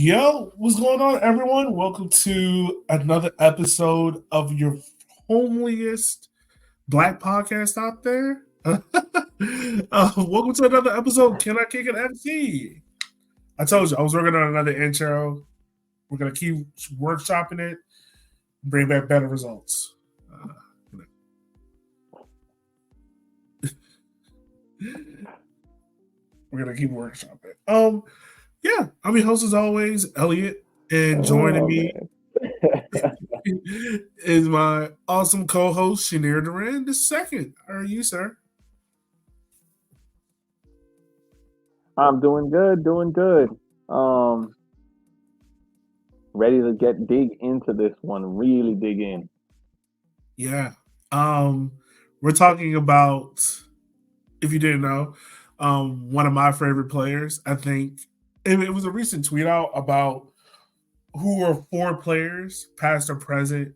Yo, what's going on, everyone? Welcome to another episode of your homeliest black podcast out there. Welcome to another episode. Can I kick an MC? I told you I was working on another intro. We're gonna keep workshopping it, bring back better results. We're gonna keep workshopping. Yeah, I'm your host as always, Elliot, and joining me is my awesome co-host Shanir Duran the second. How are you, sir? I'm doing good, doing good. Um, Ready to dig into this one, really dig in. Yeah. Um, we're talking about, if you didn't know, one of my favorite players. I think it was a recent tweet out about who are four players, past or present,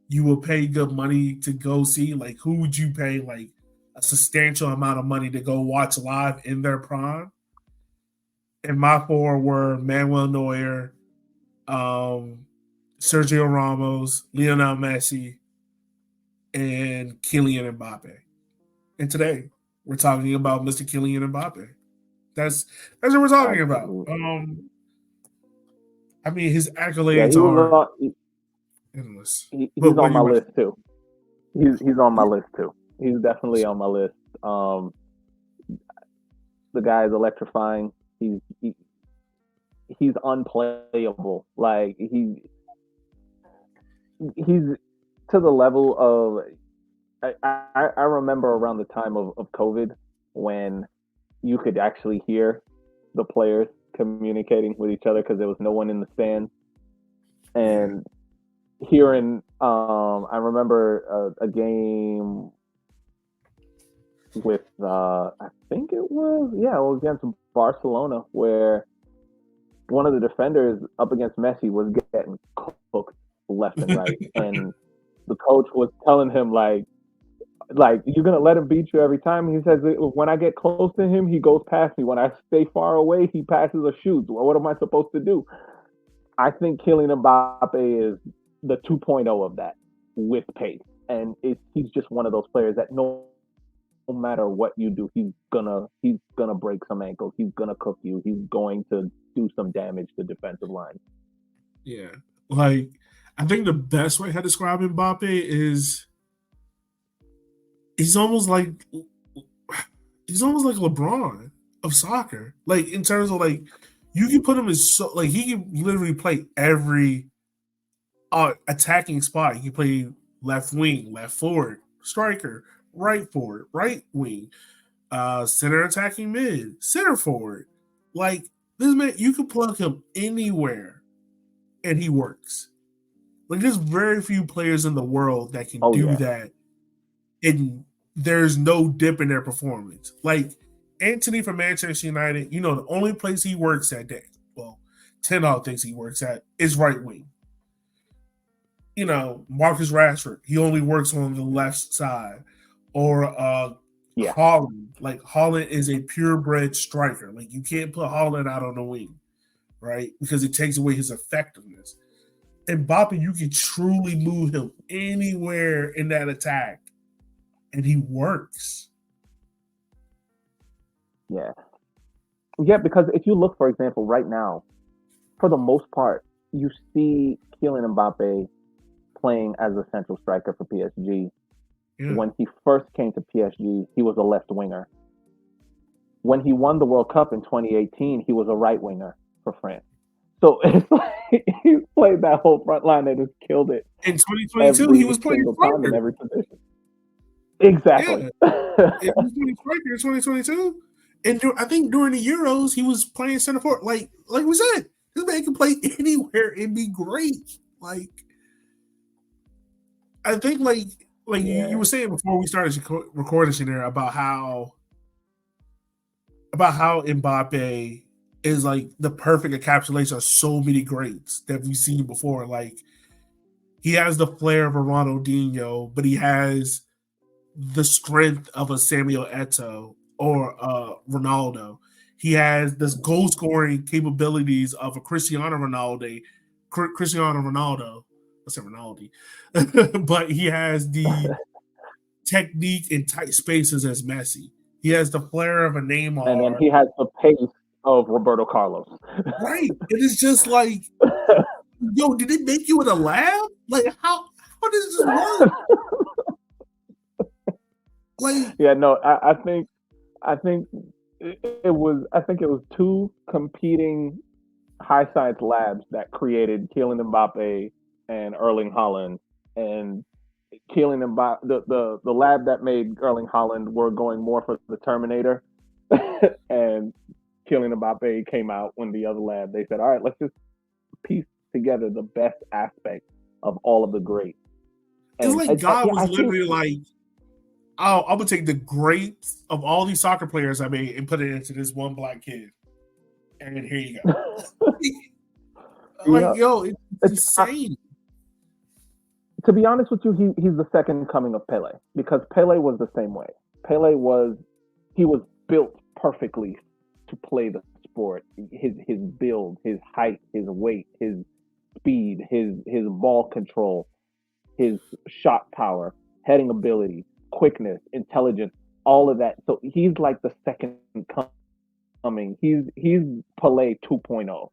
you will pay good money to go see. Like, who would you pay like a substantial amount of money to go watch live in their prime? And my four were Manuel Neuer, um, Sergio Ramos, Lionel Messi, and Kylian Mbappe. And today we're talking about Mr. Kylian Mbappe. That's that's what we're talking about. Absolutely. I mean, his Yeah, accolades are endless. he's But what on do my you list too. He's on my yeah. list too. He's definitely on my list. Um, the guy is electrifying. He's unplayable. Like he's to the level of I remember around the time of COVID when you could actually hear the players communicating with each other because there was no one in the stands. Yeah. And hearing, I remember a game with, I think it was against Barcelona where one of the defenders up against Messi was getting cooked left and right. And the coach was telling him, like you're gonna let him beat you every time. He says when I get close to him, he goes past me. When I stay far away, he passes or shoots. Well, what am I supposed to do? I think Kylian Mbappe is the 2.0 of that with pace, and he's just one of those players that no matter what you do, he's gonna break some ankles. He's gonna cook you. He's going to do some damage to defensive lines. Yeah. Like, I think the best way to describe Mbappe is he's almost like he's almost like LeBron of soccer. Like, in terms of like, you can put him in so like he can literally play every attacking spot. He can play left wing, left forward, striker, right forward, right wing, center attacking mid, center forward. Like, this man, you can plug him anywhere and he works. Like, there's very few players in the world that can Oh do yeah, that, and there's no dip in their performance. Like, Anthony from Manchester United, the only place he works at, well, 10 all things he works at is right wing. Marcus Rashford, he only works on the left side. Or yeah, Holland. Like, Holland is a purebred striker. Like, you can't put Holland out on the wing, right? Because it takes away his effectiveness. And Mbappe, you can truly move him anywhere in that attack, and he works. yeah, yeah. Because if you look, for example, right now, for the most part, you see Kylian Mbappe playing as a central striker for PSG. Yeah. When he first came to PSG, he was a left winger. When he won the World Cup in 2018, he was a right winger for France. So it's like he played that whole front line and just killed it In 2022, he every was playing single time in striker. every position. Exactly. Yeah. He was playing striker in 2022. And I think during the Euros, he was playing center forward. Like we said, this man can play anywhere and be great. Like, I think like you Yeah. were saying before we started recording there about how Mbappe is like the perfect encapsulation of so many greats that we've seen before. Like, he has the flair of a Ronaldinho, but he has the strength of a Samuel Eto'o or Ronaldo. He has this goal scoring capabilities of a Cristiano Ronaldo. Cristiano Ronaldo. I said Ronaldo, but he has the technique in tight spaces as Messi. He has the flair of a And then Neymar. he has the pace of Roberto Carlos. Right. It is just like, yo, did it make you in a lab? Like, how does this work? Like, Yeah, no, I think it was two competing high science labs that created Kylian Mbappe and Erling Haaland. And Kylian Mbappe, the lab that made Erling Haaland were going more for the Terminator, and Kylian Mbappe came out when the other lab they said, all right, let's just piece together the best aspect of all of the greats. it's And like God yeah, was I think literally like, I'm gonna take the greats of all these soccer players I made and put it into this one black kid, and here you go. Like, yeah, yo, it's it's insane. to be honest with you, he's the second coming of Pele because Pele was the same way. Pele was he was built perfectly to play the sport. His build, his height, his weight, his speed, his ball control, his shot power, heading ability, quickness, intelligence, all of that. So he's like the second coming. He's Pele 2.0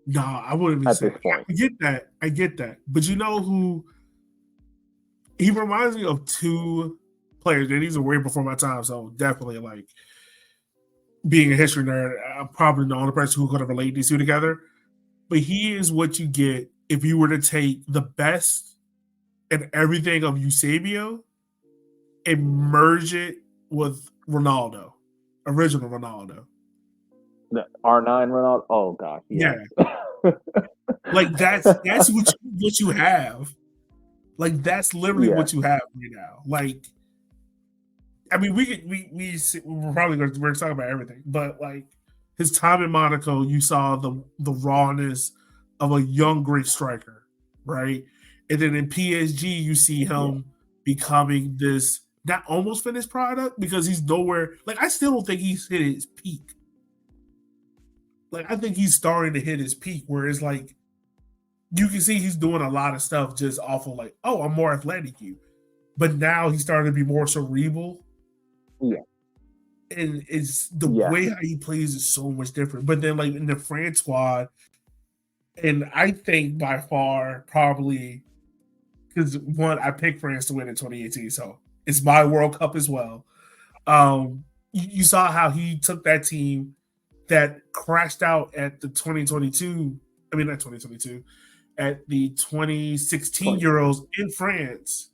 No, I wouldn't even at say. this point. I get that. I get that. But you know who he reminds me of? Two players, and these are way before my time, so definitely like being a history nerd, I'm probably the only person who could have related these two together. But he is what you get if you were to take the best and everything of Eusebio and merge it with Ronaldo, original Ronaldo. The R9 Ronaldo. Oh gosh, Yeah, yes. like that's what you have. Like that's literally Yeah, what you have right now. Like, I mean, we're probably going to talk about everything, but like his time in Monaco, you saw the rawness of a young great striker, right? And then in PSG, you see yeah. him becoming this not almost finished product because he's nowhere. Like I still don't think he's hit his peak. Like I think he's starting to hit his peak where it's like you can see he's doing a lot of stuff just off of like, oh, I'm more athletic you. But now he's starting to be more cerebral, Yeah, and it's the yeah, way how he plays is so much different. But then like in the France squad, and I think by far probably because one, I picked France to win in 2018, so it's my World Cup as well. You saw how he took that team that crashed out at the 2022. I mean, not 2022, at the 2016 2020. Euros in France,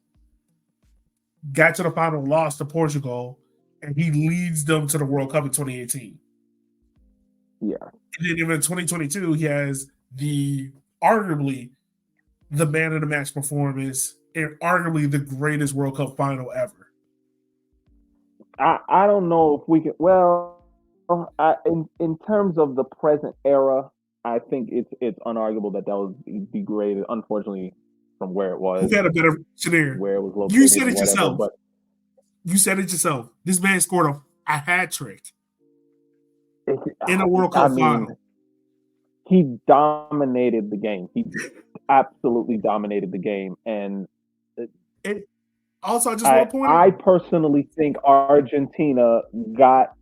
got to the final, lost to Portugal, and he leads them to the World Cup in 2018. Yeah, And then even in 2022, he has arguably the man of the match performance and arguably the greatest World Cup final ever. I don't know if we can. Well, in terms of the present era, I think it's unarguable that was degraded. Unfortunately, from where it Who was, had a better scenario? where it was You located, said and it whatever. yourself. But You said it yourself. This man scored a hat trick it, in a World I Cup mean, final. he dominated the game. He absolutely dominated the game, and And also, I just I want to point I out, personally think Argentina got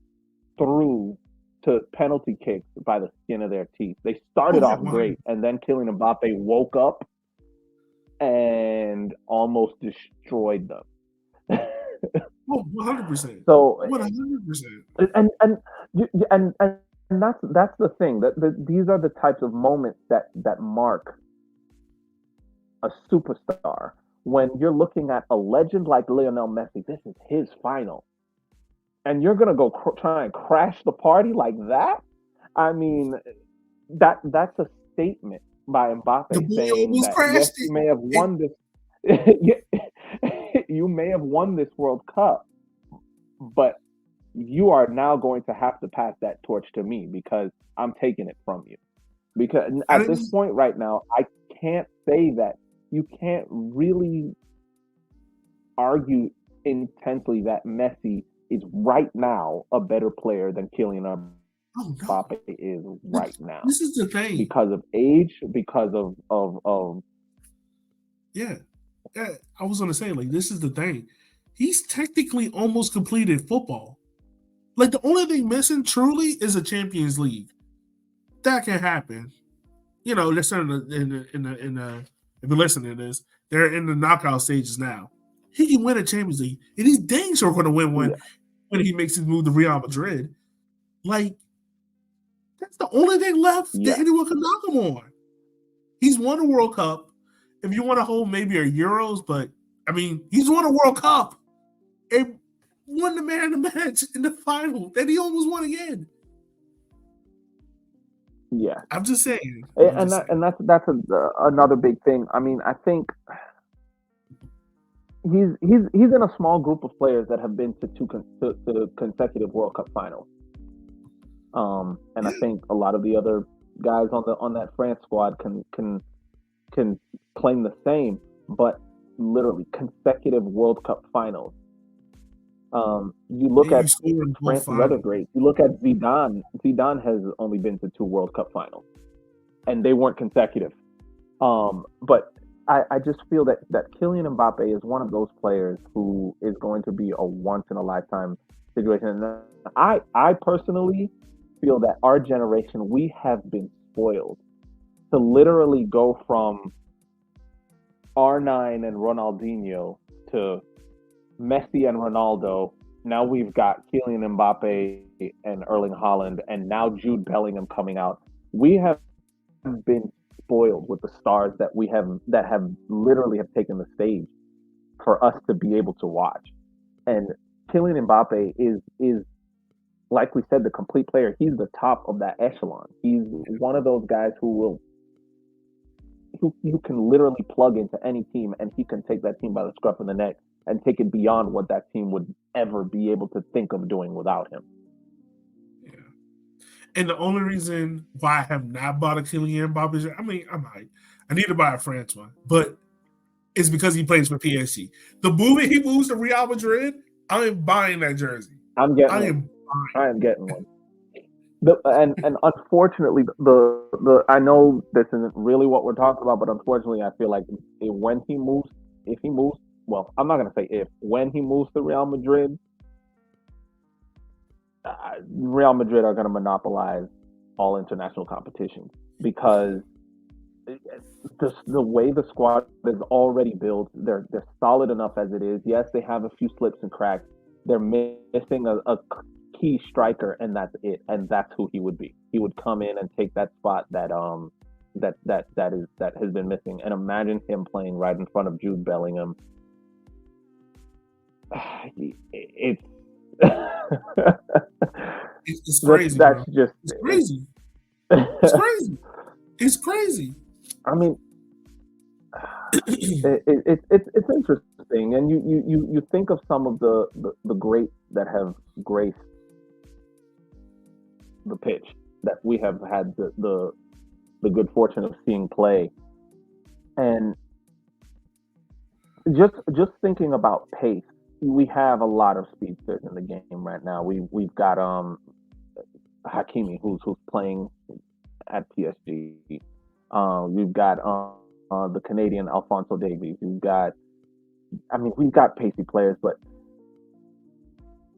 through to penalty kicks by the skin of their teeth. They oh started yeah, off 100, great, and then Kylian Mbappe woke up and almost destroyed them. 100%, So 100%. and and and that's the thing that these are the types of moments that mark a superstar. When you're looking at a legend like Lionel Messi, this is his final, and you're gonna go try and crash the party like that. I mean, that's a statement by The Mbappe boy saying almost that yes, crashed you it. may have it won this, you may have won this World Cup, but you are now going to have to pass that torch to me because I'm taking it from you. Because and at it this was, point right now, I can't say that you can't really argue intensely that Messi is right now a better player than Kylian Oh no. Mbappe is right now This is the thing. because of age, because of Yeah. Yeah. I was gonna say, like, this is the thing. He's technically almost completed football. Like the only thing missing truly is a Champions League. That can happen. You know, they're still in the if you're listening to this, they're in the knockout stages now. He can win a Champions League, and he's dang sure going to win one yeah, when he makes his move to Real Madrid. Like that's the only thing left that yeah, anyone can knock him on. He's won a World Cup. If you want to hold maybe a Euros, but I mean, he's won a World Cup and won the man of the match in the final. Then he almost won again. yeah. I'm just saying. I'm And just that saying. and that's another big thing. I mean, I think he's in a small group of players that have been to to consecutive World Cup finals. And I Yeah, think a lot of the other guys on that France squad can claim the same, but literally consecutive World Cup finals. You look and you at score in both France's other finals. greats. You look at Zidane. Zidane has only been to two World Cup finals, and they weren't consecutive. But I just feel that Kylian Mbappe is one of those players who is going to be a once in a lifetime situation. And I personally feel that our generation, we have been spoiled to literally go from R9 and Ronaldinho to Messi and Ronaldo. Now we've got Kylian Mbappe and Erling Haaland, and now Jude Bellingham coming out. We have been spoiled with the stars that have literally have taken the stage for us to be able to watch. And Kylian Mbappe is like we said, the complete player. He's the top of that echelon. He's one of those guys who can literally plug into any team and he can take that team by the scruff of the neck and take it beyond what that team would ever be able to think of doing without him. Yeah. And the only reason why I have not bought a Kylian Mbappe jersey, I mean, I might. I need to buy a France one, but it's because he plays for PSG. The moment he moves to Real Madrid, I am buying that jersey. I'm getting I one. am I buying am getting one. And unfortunately, the I know this isn't really what we're talking about, but unfortunately, I feel like when he moves, if he moves, well, I'm not gonna say if when he moves to Real Madrid, Real Madrid are gonna monopolize all international competitions because the way the squad is already built, they're solid enough as it is. Yes, they have a few slips and cracks. They're missing a key striker, and that's it. And that's who he would be. He would come in and take that spot that has been missing. And imagine him playing right in front of Jude Bellingham. It's it's crazy, that's bro. just It's crazy. It's crazy. It's crazy. I mean, it's interesting, and you think of some of the greats that have graced the pitch that we have had the good fortune of seeing play, and just thinking about pace, we have a lot of speedsters in the game right now. We've got Hakimi who's playing at PSG. We've got the Canadian Alfonso Davies. We've got pacey players, but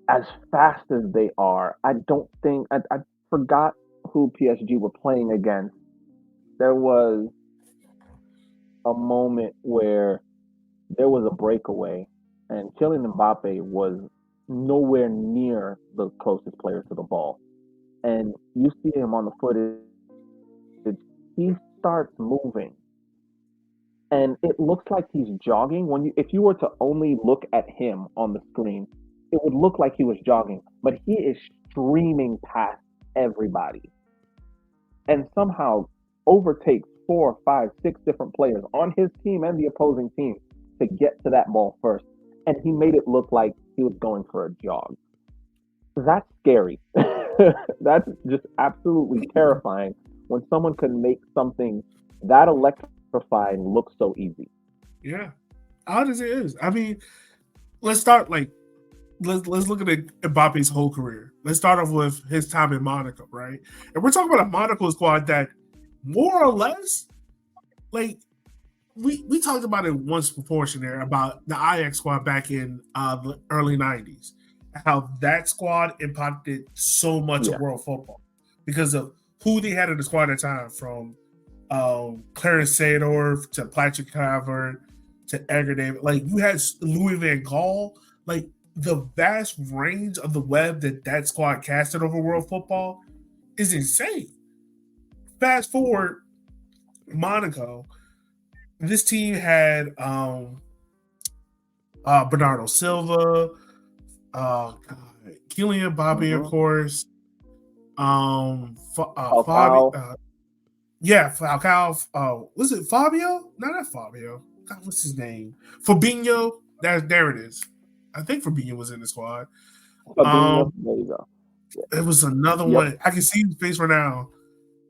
as fast as they are, I don't think I forgot who PSG were playing against. There was a moment where there was a breakaway, and Kylian Mbappe was nowhere near the closest player to the ball. And you see him on the footage, he starts moving and it looks like he's jogging. If you were to only look at him on the screen, it would look like he was jogging, but he is streaming past everybody and somehow overtakes 4, 5, 6 different players on his team and the opposing team to get to that ball first. And he made it look like he was going for a jog. That's scary. That's just absolutely terrifying when someone can make something that electrifying look so easy. Yeah. Hard as it is. I mean, let's start like let's look at Mbappe's whole career. Let's start off with his time in Monaco, right? And we're talking about a Monaco squad that more or less, like we talked about it once before, Shanair, about the Ajax squad back in the early '90s, how that squad impacted so much of world football because of who they had in the squad at the time, from Clarence Seedorf to Patrick Kluivert to Edgar David. Like you had Louis Van Gaal, like the vast range of the web that squad casted over world football is insane. Fast forward, Monaco, this team had Bernardo Silva, Kylian Mbappe, of course, Fabio, Falcao. Was it Fabio? No, not Fabio. God, what's his name? Fabinho. There it is. I think Fabinho was in the squad. Fabinho, there you go. Yeah. It was another one. I can see his face right now,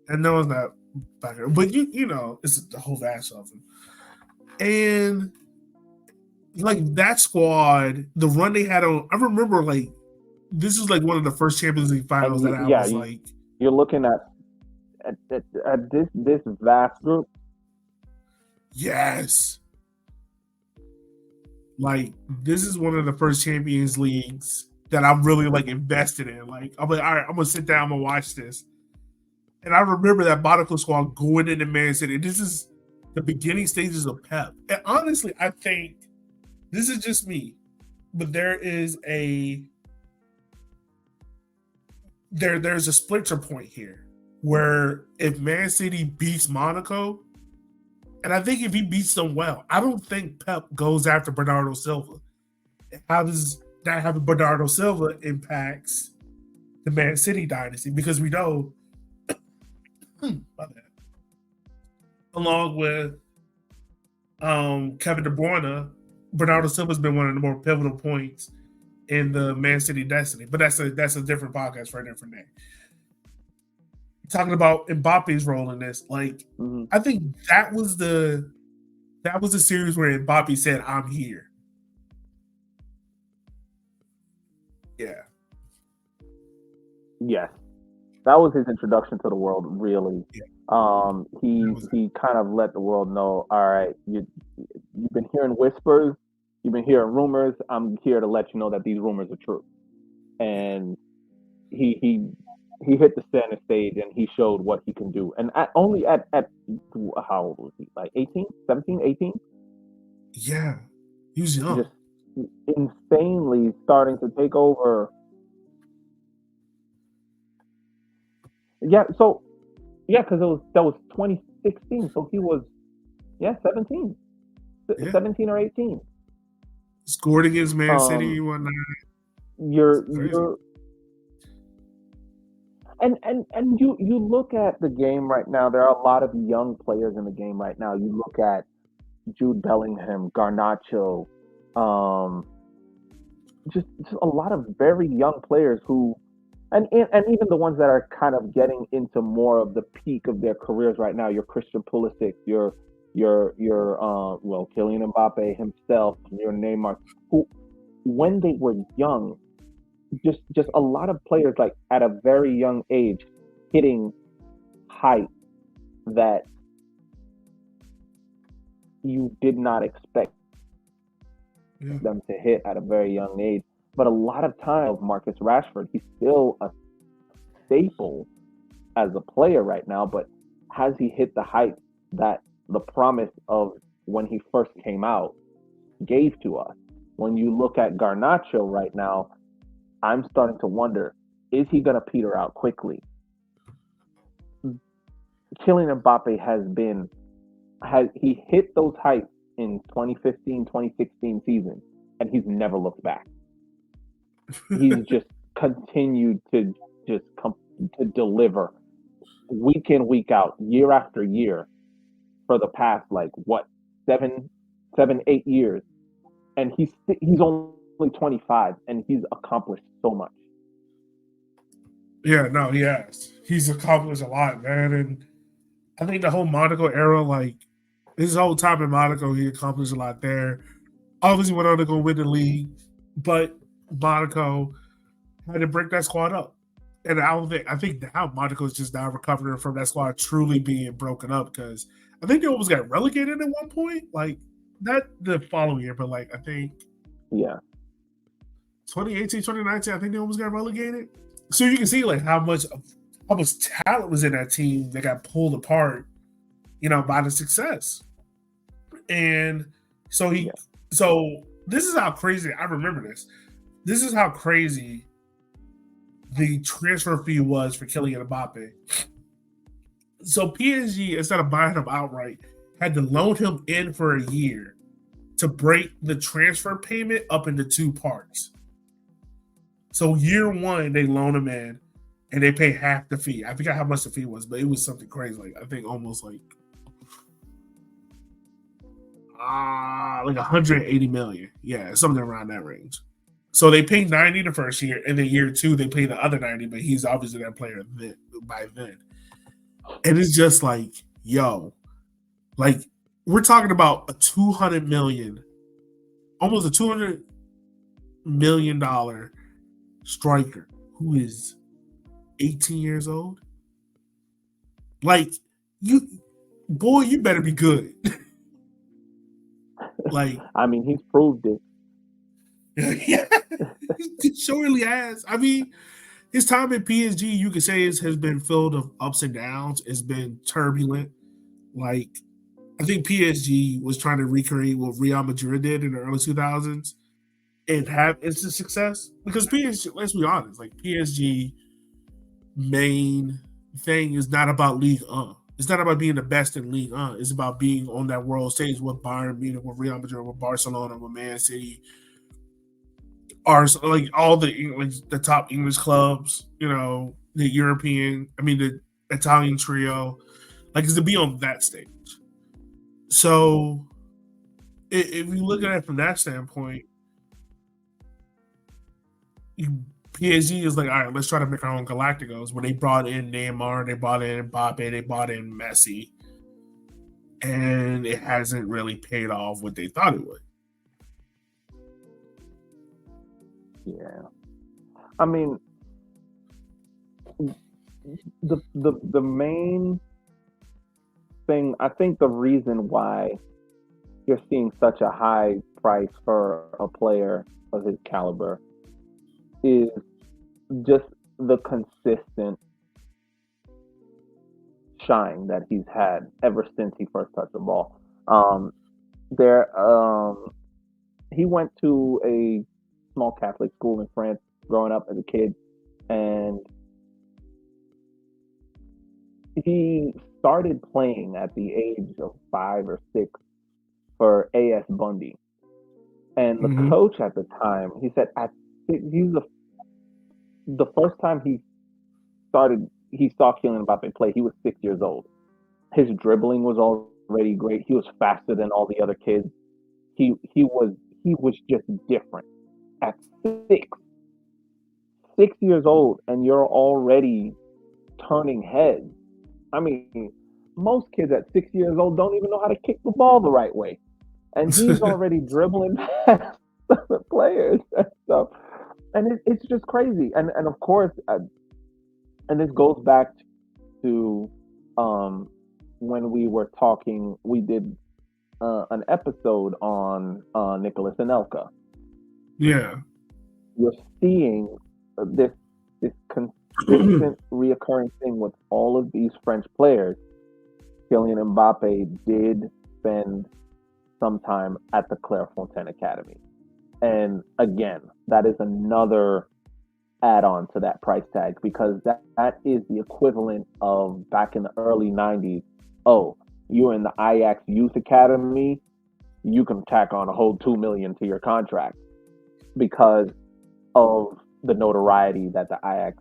and no one's not back there. But you know, it's the whole vast of them. And like that squad, the run they had on, I remember like this is like one of the first Champions League finals that I was like. You're looking at this vast group. Yes. Like this is one of the first Champions Leagues that I'm really like invested in. Like I'm like, all right, I'm gonna sit down, I'm gonna watch this. And I remember that Monaco squad going into Man City. This is the beginning stages of Pep. And honestly, I think this is just me, but there's a splitter point here where if Man City beats Monaco, and I think if he beats them well, I don't think Pep goes after Bernardo Silva. How does that have Bernardo Silva impacts the Man City dynasty? Because we know, along with Kevin De Bruyne, Bernardo Silva's been one of the more pivotal points in the Man City destiny. But that's a different podcast for a different day. Talking about Mbappe's role in this, like I think that was the series where Mbappe said, "I'm here." Yeah. Yes, that was his introduction to the world. Really, he kind of let the world know. All right, you've been hearing whispers, you've been hearing rumors. I'm here to let you know that these rumors are true. And he hit the center stage and he showed what he can do. And only at how old was he? Like 18, 17, 18? Yeah, he was young. Just insanely starting to take over. Yeah, so because that was 2016, so he was 17, 17 or 18. Scored against Man City one night. You're and you look at the game right now. There are a lot of young players in the game right now. You look at Jude Bellingham, Garnacho, just a lot of very young players who, and even the ones that are kind of getting into more of the peak of their careers right now. Your Christian Pulisic, your Kylian Mbappe himself, your Neymar, who when they were young, just a lot of players like at a very young age hitting height that you did not expect them to hit at a very young age. But a lot of times, Marcus Rashford, he's still a staple as a player right now, but has he hit the height that the promise of when he first came out gave to us? When you look at Garnacho right now, I'm starting to wonder, is he going to peter out quickly? Kylian Mbappe has hit those heights in 2015, 2016 season, and he's never looked back. He's just continued to to deliver week in, week out, year after year for the past, 7, 8 years. And he's only 25 and he's accomplished so much. Yeah, no, he has. He's accomplished a lot, man. And I think the whole Monaco era, like his whole time in Monaco, he accomplished a lot there. Obviously went on to go win the league. But Monaco had to break that squad up. And I think now Monaco's just now recovering from that squad truly being broken up because I think they almost got relegated at one point. Like not the following year, but like I think Yeah. 2018, 2019, I think they almost got relegated. So you can see like how much talent was in that team that got pulled apart, by the success. And so Yeah. so this is how crazy I remember this. This is how crazy the transfer fee was for Kylian Mbappe. So PSG, instead of buying him outright, had to loan him in for a year to break the transfer payment up into two parts. So year one, they loan him in and they pay half the fee. I forgot how much the fee was, but it was something crazy. Like I think almost like 180 million. Yeah, something around that range. So they pay 90 the first year, and then year two they pay the other 90, but he's obviously that player by then. And it's just like, yo, like we're talking about a 200 million, almost a $200 million striker who is 18 years old. Like you, boy, you better be good. Like, I mean, he's proved it. yeah, he surely has. I mean, his time at PSG, you could say, has been filled of ups and downs. It's been turbulent. Like, I think PSG was trying to recreate what Real Madrid did in the early 2000s and have instant success. Because PSG, let's be honest, like PSG main thing is not about League 1. It's not about being the best in League 1. It's about being on that world stage with Bayern Munich, with Real Madrid, with Barcelona, with Man City, like all the top English clubs, the European, I mean the Italian trio, like is to be on that stage. So if you look at it from that standpoint, PSG is like, all right, let's try to make our own Galacticos. When they brought in Neymar, they brought in Mbappe, they brought in Messi, and it hasn't really paid off what they thought it would. Yeah. I mean, the main thing, I think the reason why you're seeing such a high price for a player of his caliber is just the consistent shine that he's had ever since he first touched the ball. There, he went to a small Catholic school in France growing up as a kid, and he started playing at the age of 5 or 6 for AS Bundy. And the coach at the time, he said, he's the first time he saw Kylian Mbappe play, he was 6 years old. His dribbling was already great. He was faster than all the other kids. He was just different. At 6 years old, and you're already turning heads. I mean, most kids at 6 years old don't even know how to kick the ball the right way, and he's already dribbling past the players and stuff. And it's just crazy. And of course, and this goes back to when we were talking. We did an episode on Nicholas Anelka. Yeah, you're seeing this consistent reoccurring thing with all of these French players. Kylian Mbappe did spend some time at the Clairefontaine Academy. And again, that is another add-on to that price tag, because that is the equivalent of back in the early 90s. Oh, you're in the Ajax Youth Academy, you can tack on a whole $2 million to your contract because of the notoriety that the Ajax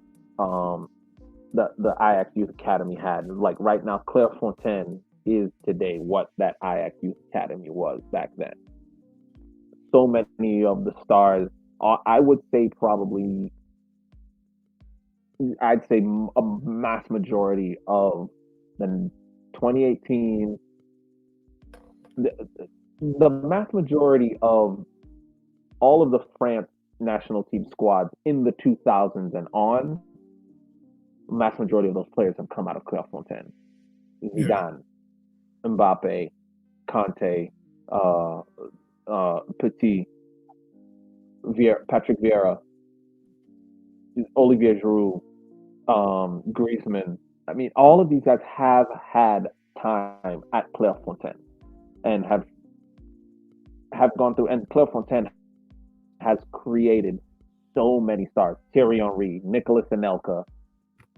the Ajax Youth Academy had. Like right now, Clairefontaine is today what that Ajax Youth Academy was back then. So many of the stars, I would say probably, I'd say a mass majority of the 2018, the mass majority of all of the France national team squads in the 2000s and on, vast majority of those players have come out of Clairefontaine. Yeah. Zidane, Mbappe, Conte, uh, Petit, Patrick Vieira, Olivier Giroud, Griezmann. I mean, all of these guys have had time at Clairefontaine and have gone through. And Clairefontaine has created so many stars: Thierry Henry, Nicolas Anelka.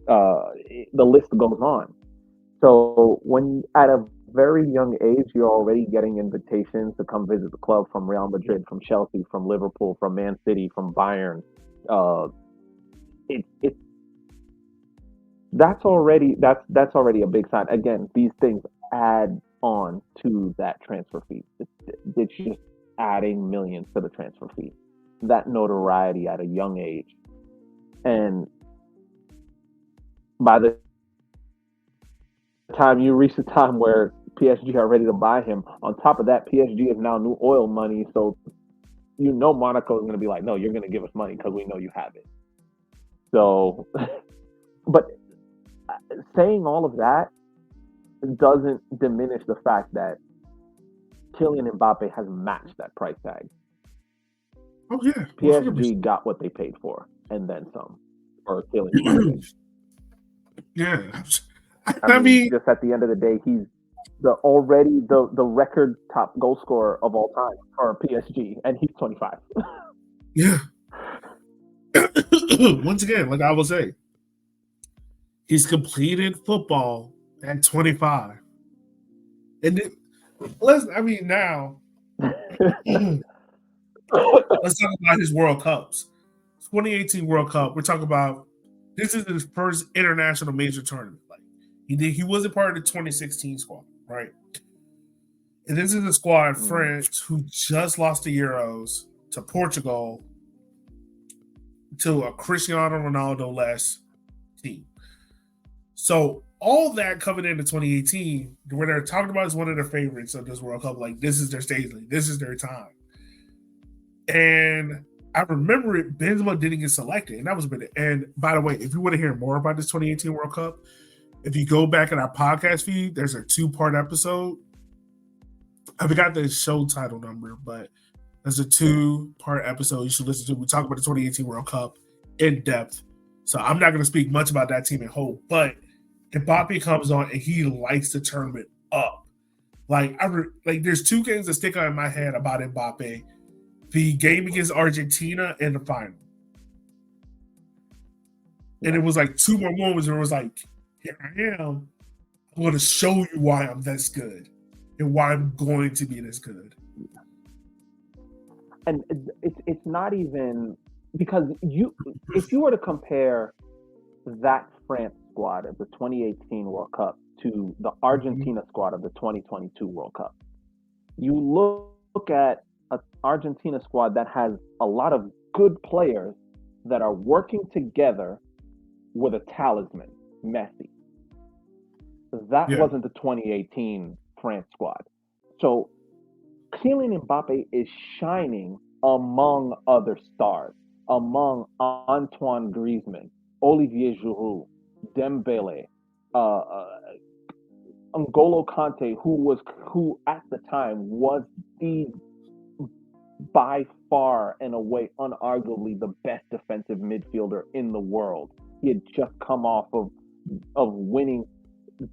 The list goes on. So when at a very young age, you're already getting invitations to come visit the club from Real Madrid, from Chelsea, from Liverpool, from Man City, from Bayern. Uh, it that's already a big sign. Again, these things add on to that transfer fee. It's just adding millions to the transfer fee. That notoriety at a young age, and by the time you reach the time where PSG are ready to buy him, on top of that, PSG is now new oil money. So Monaco is going to be like, no, you're going to give us money because we know you have it. So, but saying all of that doesn't diminish the fact that Kylian Mbappe has matched that price tag. Oh yeah. PSG got what they paid for and then some for Kylian Mbappe. Yeah. I mean, just at the end of the day, he's the record top goal scorer of all time for PSG, and he's 25. Yeah. Once again, like I will say, he's completed football at 25. And now let's talk about his World Cups. 2018 World Cup. We're talking about this is his first international major tournament. Like he wasn't part of the 2016 squad, right? And this is the squad France who just lost the Euros to Portugal to a Cristiano Ronaldo less team. So all that coming into 2018, where they're talking about as one of their favorites of this World Cup, like this is their stage, like, this is their time. And I remember it, Benzema didn't get selected, and that was a bit. And by the way, if you want to hear more about this 2018 World Cup, if you go back in our podcast feed, there's a 2-part episode. I forgot the show title number, but there's a 2-part episode you should listen to. We talk about the 2018 World Cup in depth. So I'm not going to speak much about that team in whole, but Mbappe comes on and he lights the tournament up. Like there's 2 games that stick out in my head about Mbappe. The game against Argentina and the final. And it was like 2 more moments where it was like, here I am. I'm going to show you why I'm this good and why I'm going to be this good. And it's not even because if you were to compare that France squad of the 2018 World Cup to the Argentina squad of the 2022 World Cup, you look at an Argentina squad that has a lot of good players that are working together with a talisman, Messi. That wasn't the 2018 France squad. So Kylian Mbappe is shining among other stars, among Antoine Griezmann, Olivier Giroud, Dembele, N'Golo Kante, who at the time was the by far and away, unarguably, the best defensive midfielder in the world. He had just come off of winning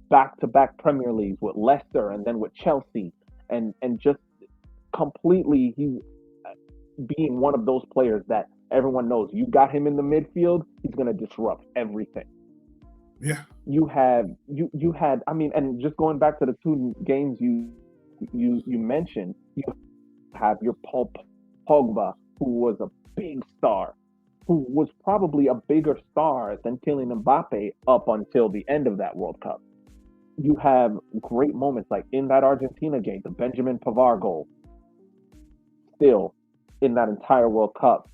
back-to-back Premier Leagues with Leicester and then with Chelsea, and just completely he's being one of those players that everyone knows you got him in the midfield, he's going to disrupt everything. Yeah. You had I mean, and just going back to the 2 games you mentioned, you have your Paul Pogba, who was a big star, who was probably a bigger star than Kylian Mbappe up until the end of that World Cup. You have great moments like in that Argentina game, the Benjamin Pavard goal. Still, in that entire World Cup,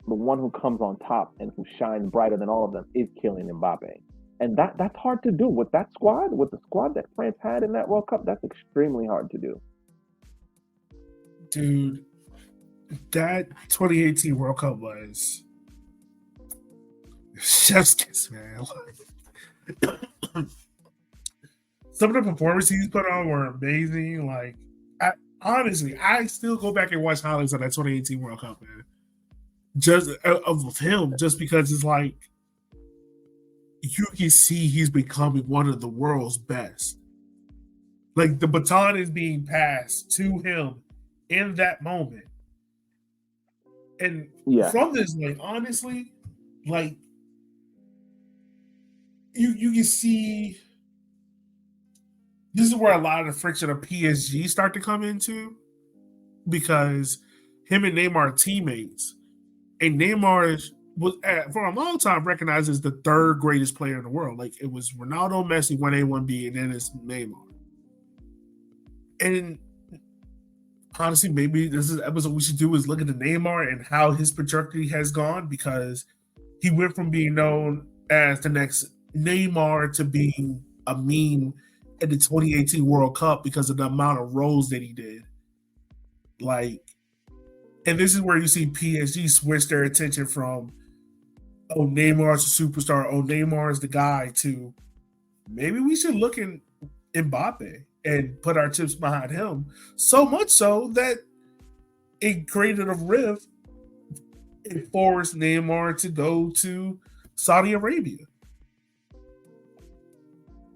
the one who comes on top and who shines brighter than all of them is Kylian Mbappe. And that's hard to do with that squad, with the squad that France had in that World Cup. That's extremely hard to do. Dude, that 2018 World Cup was chef's kiss, man. Some of the performances he's put on were amazing. Like, honestly, I still go back and watch highlights of that 2018 World Cup, man. Just of him, just because it's like you can see he's becoming one of the world's best. Like the baton is being passed to him in that moment. And Yeah, from this, like honestly, like you can see this is where a lot of the friction of PSG start to come into because him and Neymar are teammates, and Neymar was for a long time recognized as the third greatest player in the world. Like it was Ronaldo, Messi, 1A, 1B, and then it's Neymar. And honestly, maybe this is episode we should do is look at the Neymar and how his trajectory has gone because he went from being known as the next Neymar to being a meme at the 2018 World Cup because of the amount of roles that he did. Like, and this is where you see PSG switch their attention from, oh, Neymar's a superstar, oh, Neymar's the guy, to maybe we should look in Mbappe and put our chips behind him. So much so that it created a rift. It forced Neymar to go to Saudi Arabia.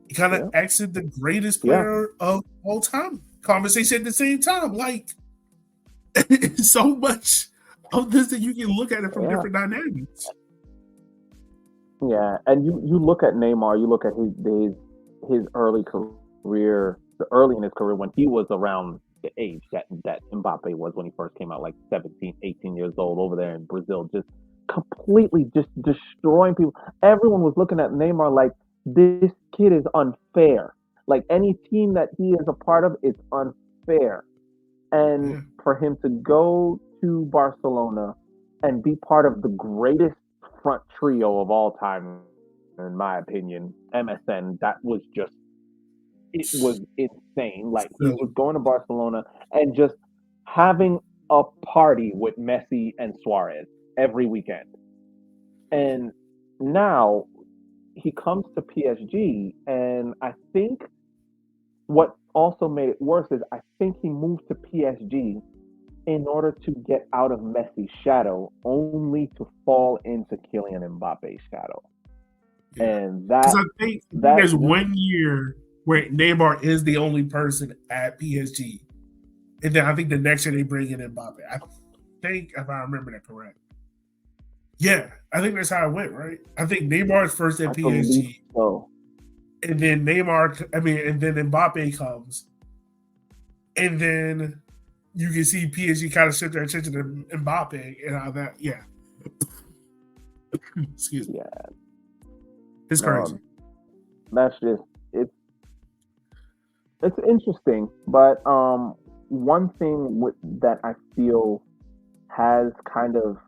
He kind of exited the greatest player of all time conversation at the same time. Like, so much of this that you can look at it from different dynamics. Yeah, and you look at Neymar, you look at his early career, early in his career when he was around the age that Mbappe was when he first came out, like 17, 18 years old over there in Brazil, just completely just destroying people. Everyone was looking at Neymar like this kid is unfair. Like any team that he is a part of, it's unfair. And for him to go to Barcelona and be part of the greatest front trio of all time, in my opinion, MSN, that was just, it was insane. Like he was going to Barcelona and just having a party with Messi and Suarez every weekend. And now he comes to PSG, and I think what also made it worse is I think he moved to PSG in order to get out of Messi's shadow, only to fall into Kylian Mbappe's shadow. Yeah. And because I think there's 1 year where Neymar is the only person at PSG, and then I think the next year they bring in Mbappe. I think if I remember that correct. Yeah, I think that's how it went, right? I think Neymar's first at PSG. So. And then and then Mbappe comes. And then you can see PSG kind of shift their attention to Mbappe and how that, yeah. Excuse me. Yeah. It's crazy. That's just, it's interesting. But one thing that I feel has kind of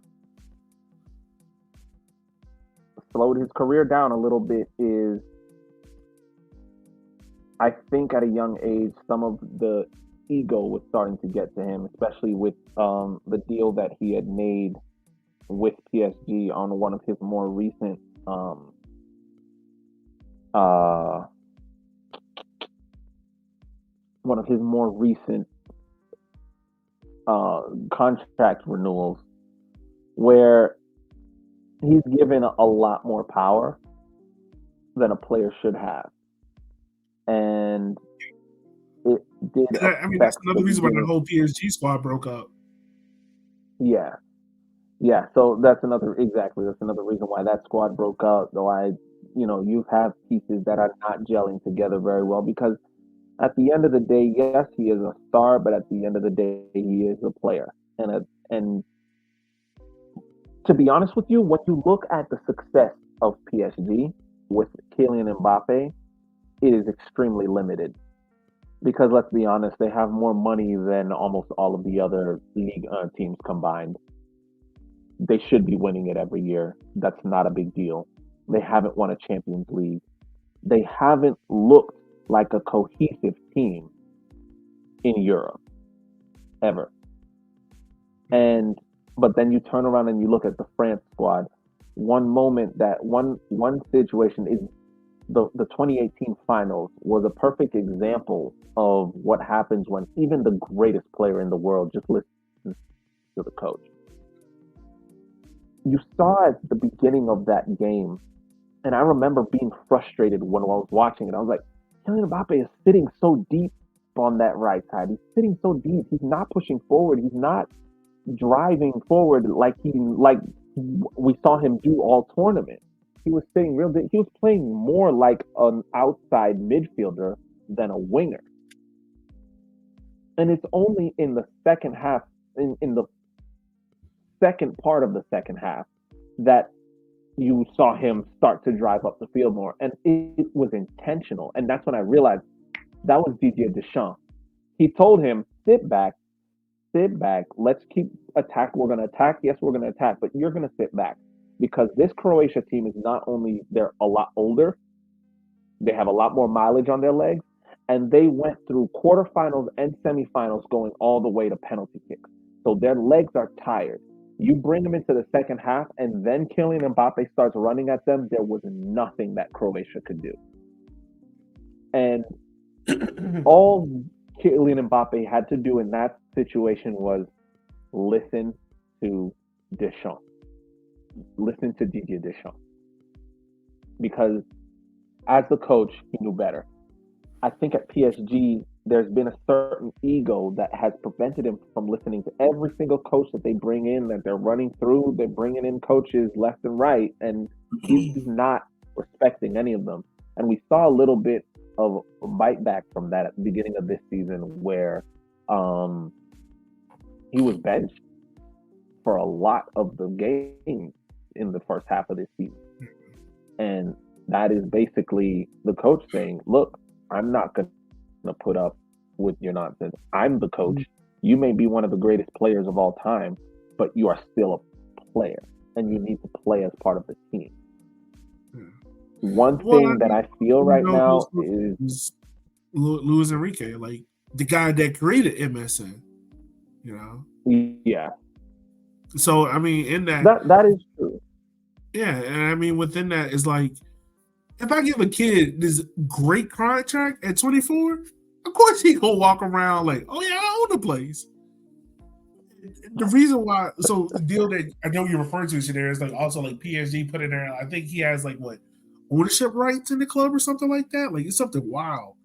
slowed his career down a little bit is I think at a young age, some of the ego was starting to get to him, especially with the deal that he had made with PSG on one of his more recent contract renewals, where he's given a lot more power than a player should have. And it did. I mean, that's another reason why the whole PSG squad broke up. Yeah. So that's another reason why that squad broke up. Though you have pieces that are not gelling together very well, because at the end of the day, yes, he is a star, but at the end of the day, he is a player. And to be honest with you, when you look at the success of PSG with Kylian Mbappe, it is extremely limited. Because let's be honest, they have more money than almost all of the other league teams combined. They should be winning it every year. That's not a big deal. They haven't won a Champions League. They haven't looked like a cohesive team in Europe, ever. And but then you turn around and you look at the France squad. One situation is the 2018 finals was a perfect example of what happens when even the greatest player in the world just listens to the coach. You saw at the beginning of that game, and I remember being frustrated when I was watching it. I was like, Kylian Mbappe is sitting so deep on that right side. He's sitting so deep. He's not pushing forward. He's not driving forward like we saw him do all tournament. He was sitting real deep. He was playing more like an outside midfielder than a winger. And it's only in the second half, in the second part of the second half, that you saw him start to drive up the field more. And it was intentional. And that's when I realized that was Didier Deschamps. He told him, sit back, let's keep attack. We're going to attack. Yes, we're going to attack, but you're going to sit back because this Croatia team is not only they're a lot older, they have a lot more mileage on their legs, and they went through quarterfinals and semifinals going all the way to penalty kicks. So their legs are tired. You bring them into the second half, and then Kylian Mbappe starts running at them. There was nothing that Croatia could do. And all Kylian Mbappe had to do in that situation was listen to Deschamps. Listen to Didier Deschamps. Because as the coach, he knew better. I think at PSG, there's been a certain ego that has prevented him from listening to every single coach that they bring in, that they're running through. They're bringing in coaches left and right, and he's not respecting any of them. And we saw a little bit of a bite back from that at the beginning of this season where he was benched for a lot of the games in the first half of this season. And that is basically the coach saying, look, I'm not going to put up with your nonsense. I'm the coach. You may be one of the greatest players of all time, but you are still a player, and you need to play as part of the team. One thing that I feel right now is Luis Enrique, like the guy that created MSN. You know. Yeah. So I mean, in that is true. Yeah, and I mean within that is like, if I give a kid this great contract at 24, of course he gonna walk around like, oh yeah, I own the place. The reason why, so the deal that I know you're referring to there is like also like PSG put in there. I think he has like what ownership rights in the club or something like that. Like it's something wild.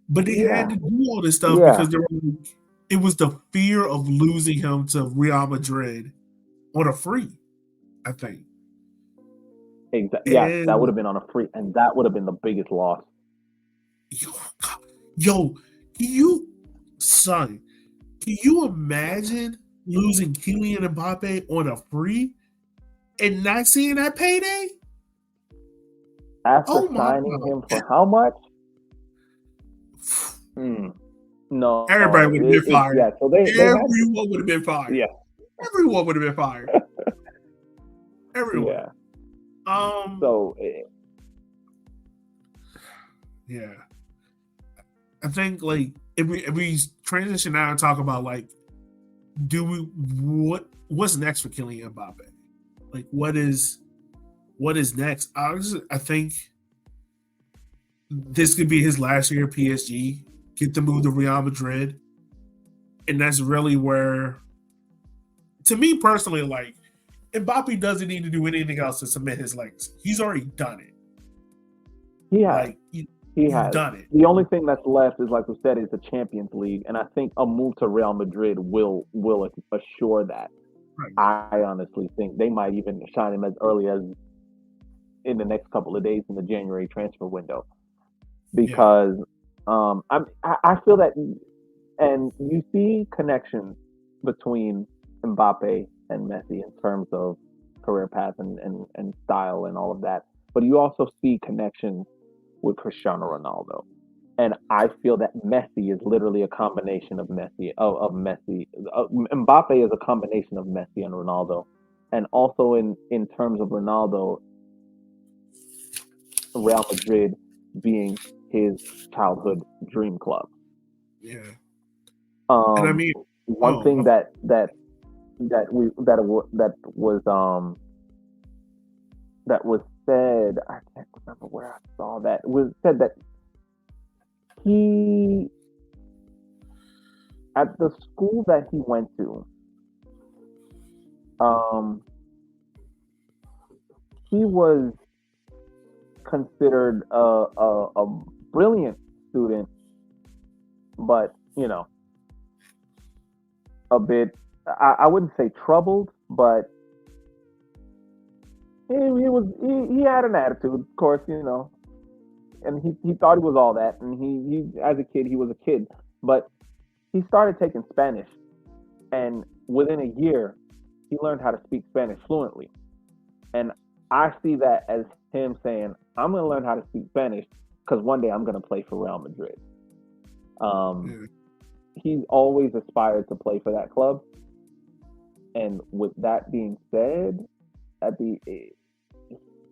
But they had to do all this stuff because it was the fear of losing him to Real Madrid on a free, I think. Exactly. Yeah, that would have been on a free, and that would have been the biggest loss. Yo, can you imagine losing Kylian Mbappe on a free and not seeing that payday? After signing him for how much? No. Everybody would have been fired. Yeah, so everyone would have been fired. Yeah. Everyone would have been fired. Everyone. Yeah. Yeah. I think like if we transition now and talk about like, what's next for Kylian Mbappe? Like what is next? I think this could be his last year at PSG. Get the move to Real Madrid, and that's really where, to me personally, like Mbappe doesn't need to do anything else to cement his legacy. He's already done it. He has. Like, he has done it. The only thing that's left is, like we said, is the Champions League, and I think a move to Real Madrid will assure that. Right. I honestly think they might even shine him as early as in the next couple of days in the January transfer window, because I feel that, and you see connections between Mbappe and Messi in terms of career path and style and all of that, but you also see connections with Cristiano Ronaldo. And I feel that Messi is literally a combination of Messi. Mbappe is a combination of Messi and Ronaldo. And also in terms of Ronaldo, Real Madrid being his childhood dream club. Yeah. And I mean, one thing that that was said. I can't remember where I saw that. It was said that he at the school that he went to, um, he was considered a brilliant student, but a bit. I wouldn't say troubled, but he had an attitude, of course, and he thought he was all that, and he as a kid he was a kid, but he started taking Spanish, and within a year he learned how to speak Spanish fluently, and I see that as him saying, "I'm going to learn how to speak Spanish because one day I'm going to play for Real Madrid." Um, Yeah. he's always aspired to play for that club, and with that being said, at the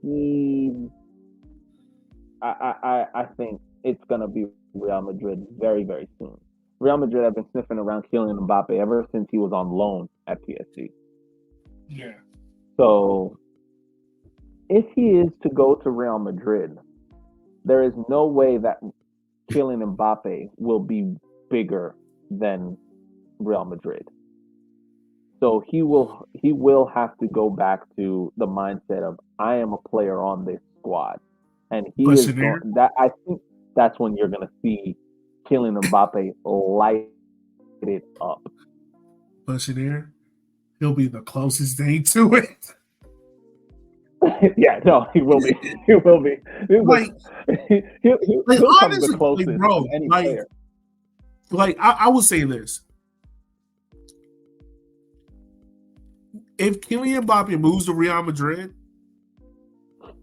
he I think it's gonna be Real Madrid very, very soon. Real Madrid have been sniffing around Kylian Mbappe ever since he was on loan at PSG. Yeah. So if he is to go to Real Madrid, there is no way that Kylian Mbappe will be bigger than Real Madrid. So he will have to go back to the mindset of I am a player on this squad, and he But is going. Shanir, That I think that's when you're going to see Kylian Mbappe light it up. but Shanir, he'll be the closest thing to it. Yeah, no, he will be. He will be. Like, He'll come the honestly, like, closest of bro, any like, player. I will say this: if Kylian Mbappe moves to Real Madrid,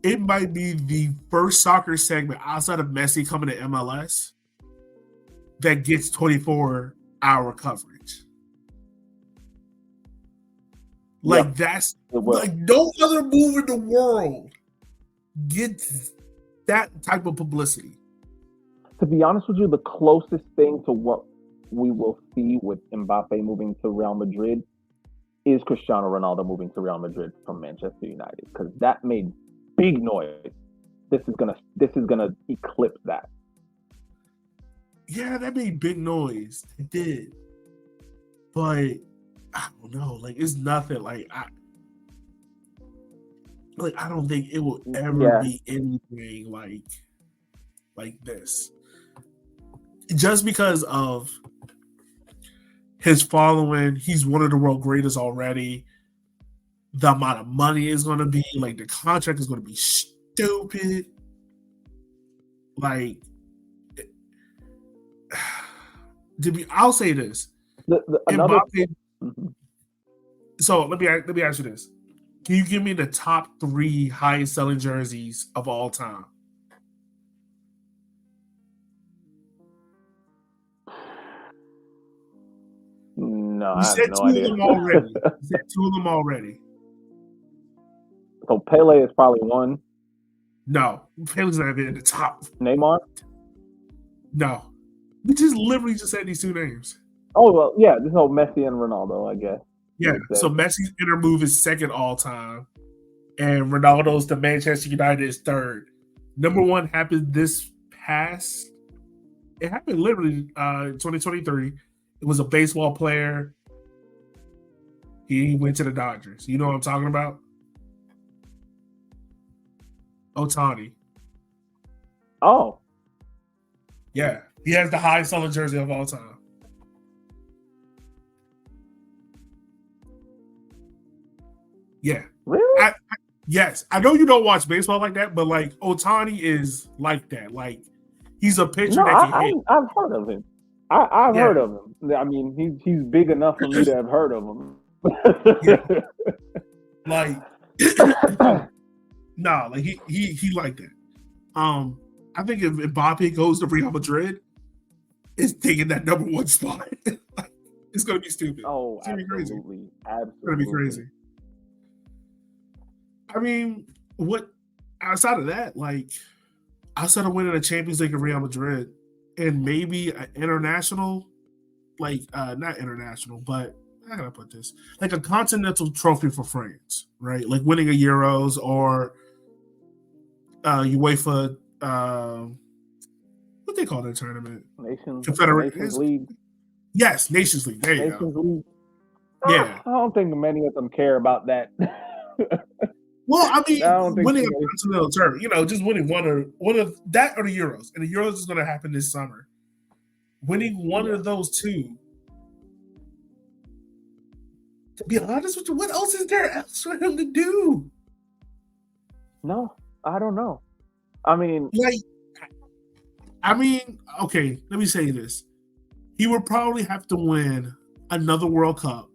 it might be the first soccer segment outside of Messi coming to MLS that gets 24-hour coverage. Like Yep, that's it will. like no other move in the world gets that type of publicity. To be honest with you, the closest thing to what we will see with Mbappe moving to Real Madrid is Cristiano Ronaldo moving to Real Madrid from Manchester United because that made big noise. This is gonna eclipse that. Yeah, that made big noise. It did. But I don't know. Like it's nothing. I don't think it will ever Yeah, be anything like this. Just because of his following, he's one of the world greatest already. The amount of money is going to be like the contract is going to be stupid. Like, I'll say this: another. Mbappe. Mhm. So let me ask you this: can you give me the top 3 highest selling jerseys of all time? No, You I have said no 2 of idea. them already. You said 2 of them already. So Pele is probably one. No, Pele's not even in the top. Neymar. No, we just literally just said these 2 names. Oh well, yeah. So Messi and Ronaldo, I guess you Yeah, would so say. Messi's inner move is second all time, and Ronaldo's to Manchester United is third. Number one happened this past. It happened literally in 2023. It was a baseball player. He went to the Dodgers. You know what I'm talking about? Otani. Oh, Yeah, he has the highest selling jersey of all time. Yeah, really? yes, I know you don't watch baseball like that, but like Otani is like that. Like he's a pitcher No, that can hit. I've heard of him. I've Yeah, heard of him. I mean, he's big enough for me to have heard of him. yeah. Like nah, like he like that. I think if Mbappe goes to Real Madrid, it's taking that number one spot. Like, it's gonna be stupid. Oh, It's gonna be crazy. It's absolutely, gonna be absolutely. crazy. I mean, what outside of that, like outside of winning a Champions League in Real Madrid and maybe an international, like not international, but how can I put this? Like a continental trophy for France, right? Like winning a Euros or UEFA. What they call that tournament? Nations League. Yes, Nations League. There you Nations go. League. Yeah. I don't think many of them care about that. Well, I mean, I don't think winning so a continental tournament, just winning one of that or the Euros, and the Euros is going to happen this summer. Winning one of those two. To be honest with you, what else is there else for him to do? No, I don't know. I mean, okay, let me say this. He would probably have to win another World Cup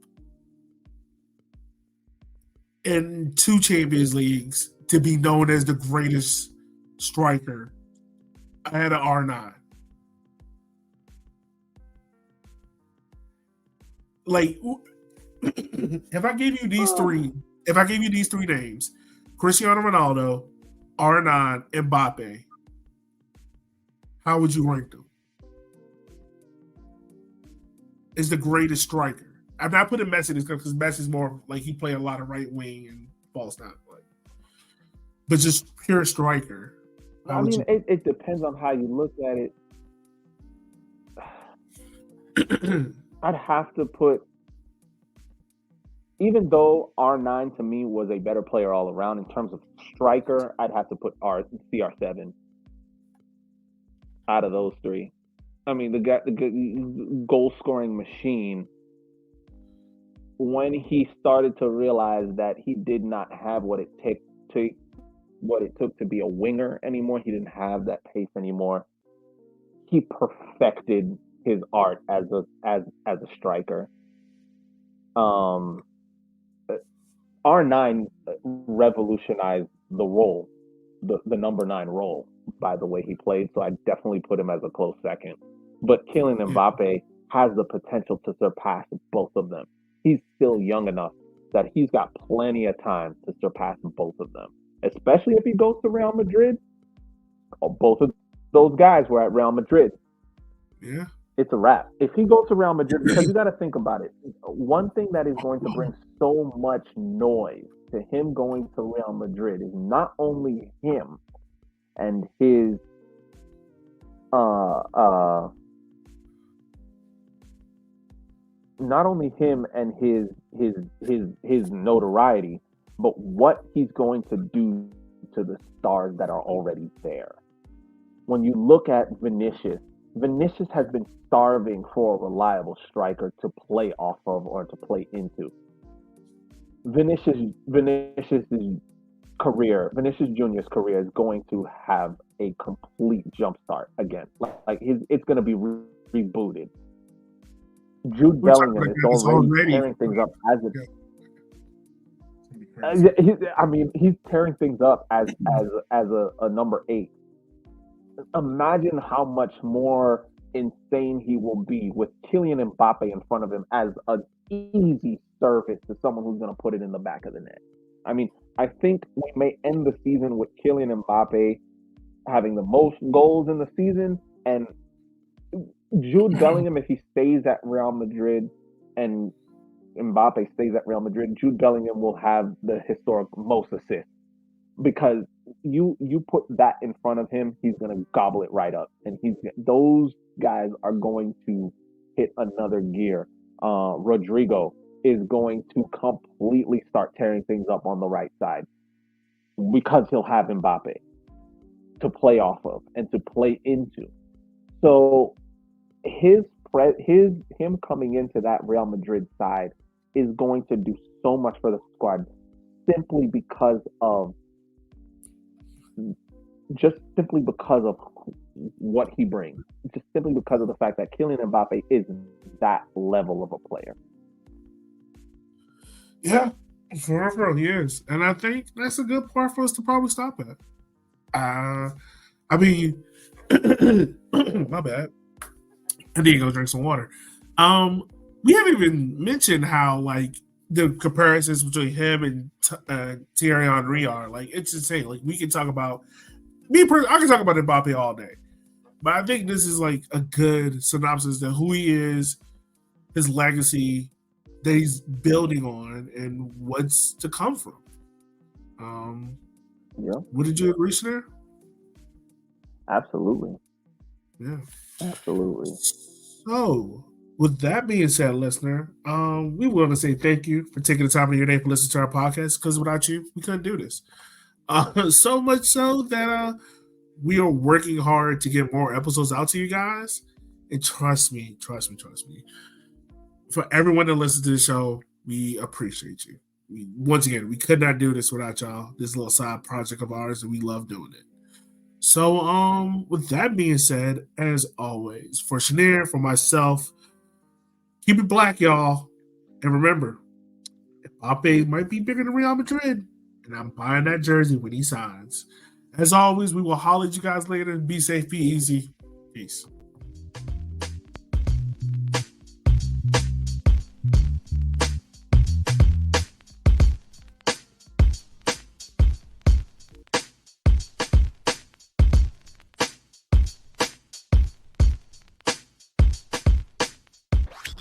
and 2 Champions Leagues to be known as the greatest striker ahead of R9. Like, if I gave you these three names, Cristiano Ronaldo, R9, Mbappe, how would you rank them? Is the greatest striker. I'm not putting Messi in this because Messi's more like he played a lot of right wing and false nine, but just pure striker. I mean, it depends on how you look at it. I'd have to put, even though R9 to me was a better player all around in terms of striker, I'd have to put CR7 out of those three. I mean, the goal scoring machine. When he started to realize that he did not have what it took to be a winger anymore, he didn't have that pace anymore. He perfected his art as a striker. R9 revolutionized the role, the number 9 role, by the way he played. So I definitely put him as a close second. But Kylian Mbappe has the potential to surpass both of them. He's still young enough that he's got plenty of time to surpass both of them, especially if he goes to Real Madrid. Both of those guys were at Real Madrid. Yeah. It's a wrap. If he goes to Real Madrid, because you got to think about it. One thing that is going to bring so much noise to him going to Real Madrid is not only him and his notoriety, but what he's going to do to the stars that are already there. When you look at Vinicius has been starving for a reliable striker to play off of or to play into. Vinicius Junior's career is going to have a complete jumpstart again. It's going to be rebooted. Jude Bellingham is already tearing things up he's tearing things up as a number 8. Imagine how much more insane he will be with Kylian Mbappe in front of him as an easy service to someone who's going to put it in the back of the net. I mean, I think we may end the season with Kylian Mbappe having the most goals in the season, and Jude Bellingham, if he stays at Real Madrid and Mbappe stays at Real Madrid, Jude Bellingham will have the historic most assists, because you put that in front of him, he's going to gobble it right up, and those guys are going to hit another gear. Rodrigo is going to completely start tearing things up on the right side because he'll have Mbappe to play off of and to play into. So him coming into that Real Madrid side is going to do so much for the squad, simply because of what he brings. Just simply because of the fact that Kylian Mbappe is that level of a player. Yeah, for real, he is. And I think that's a good part for us to probably stop at. I mean, my bad. I need to go drink some water. We haven't even mentioned how, like, the comparisons between him and Thierry Henry are. Like, it's insane. Like, we can talk about I can talk about Mbappe all day. But I think this is like a good synopsis of who he is, his legacy, that he's building on and what's to come from. Yeah, Would you agree, Snare? absolutely, Yeah. absolutely. So, with that being said, listener, we want to say thank you for taking the time of your day to listen to our podcast. Because without you, we couldn't do this. So much so that we are working hard to get more episodes out to you guys. And trust me. For everyone that listens to the show, we appreciate you. Once again, we could not do this without y'all. This little side project of ours, and we love doing it. So, with that being said, as always, for Shanair, for myself, keep it black, y'all. And remember, Mbappe might be bigger than Real Madrid, and I'm buying that jersey when he signs. As always, we will holler at you guys later. Be safe, be easy. Peace.